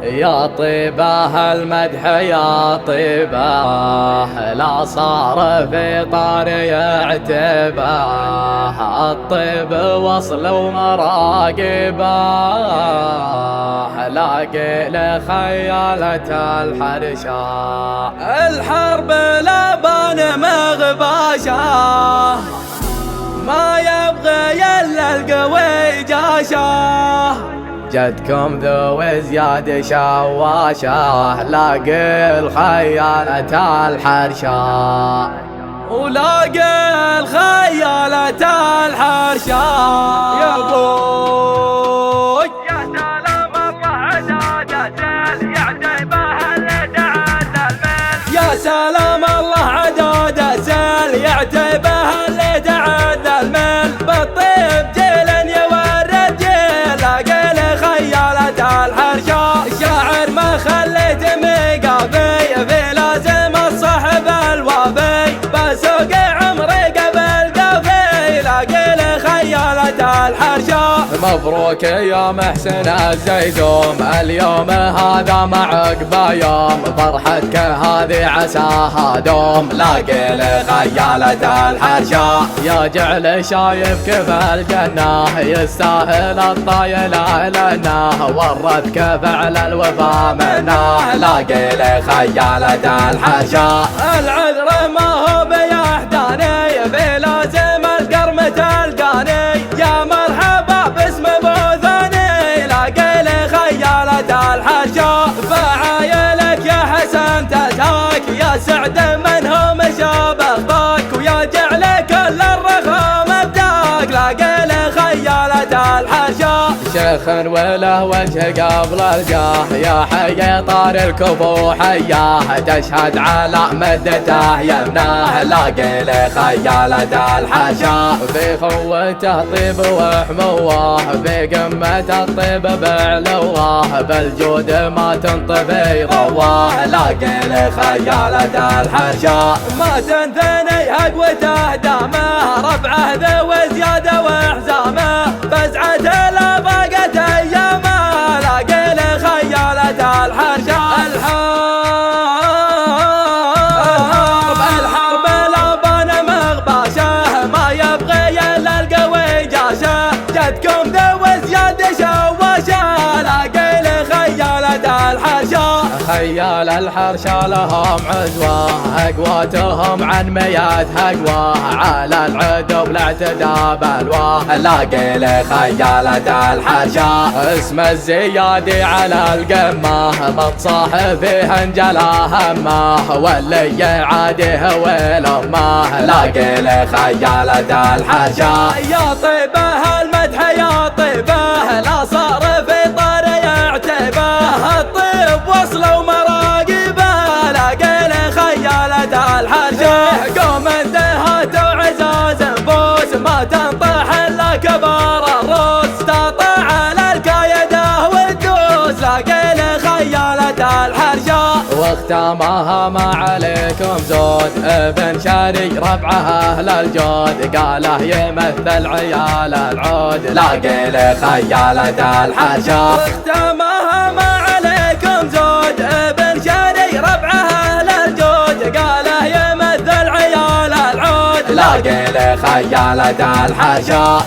يا طيبه المدح يا طيبه، لا صار في طاري اعتباه. الطيب وصل ومراقبه، لاقي لخيالة الحرشة. الحرب لبان مغباشة، ما يبغي الا القوي جاشه. جدكم ذو زياد شواشه، لاقي الخيالة الحرشة ولاقي الخيالة الحرشة. يا بوي يا سلام الله عدادة يعجبه اللي تعدى المن. يا سلام الله عدادة سل يعجبه اللي تعدى المن. بالطيب جيل يورد جيل، لاقي لي خيالة الحرشة. الشاعر ما خليت مقابي، في لازم الصحب الوافي. بسوق عمري قبل قافي، لاقي لي خيالة الحرشة. مبروك يا محسن الزيدوم، اليوم هذا مع عقبه يوم. فرحتك هذه عساها دوم، لاقي لي خيالة الحرشة. يا جعل شايف كيف الجنة، يستاهل الطايل لنا. ورثك فعل الوفا منه، لاقي لي خيالة الحرشة. العذر ما هو بيحداني، في لازم القرم تلقاني. يا مرحبا باسم بوثاني، لاقي لي خيالة الحرشة. فعايلك يا حسن تزهاك، يا سعد من هم شابه باك. ويا جعل كل الرخاء مبداك، لاقي لي خيالة الحرشة. شيخ وله وجه قبل الجاه، يا حي طار الكفو حياه. تشهد على مدته يمناه، لاقي لي خيالة الحرشة. في خوته طيب وحموه، في قمة الطيب بعلوه. بالجود ما تنطفي ضواه، لاقي لي خيالة الحرشة. ما تنثني هقوته دامه، ربعه ذو زيادة وحزامه. فزعته لا ضاقت ايامه، لاقي لي خيالة الحرشة. الحرب لبان مغباشة، ما يبغي الا القوي جاشه. جدكم ذو زياد شواشه، لاقي لي خيالة الحرشة. خيال الحرشة لهم عزوة، اقواتهم عن ميات هقوة. على العدو بالاعتداء بلواه، لاقي لي خيالة الحرشة. اسم الزيادي على القمة، متصاحب فيه انجلى همه. واللي يعاديه والامه، لاقي لي خيالة الحرشة. يا طيبه المدح يا طيبه، لا صار في طاري اعتباه. الطيب وصل ومراقبه، لاقي لي خيالة الحرشة. قوم اندهات وعزاز نفوس، ما تنطح الا كبار الروس. تطاع على الكايده والدوس، لاقي لي خيالة الحرشة. واختامها ما عليكم زود، ابن شاري ربعه اهل الجود. قاله يمثل عيال العود، لاقي لي خيالة الحرشة. واختامها ما عليكم زود، ابن شاري ربعه اهل الجود. قاله يمثل عيال العود، لاقي لي خيالة الحرشة.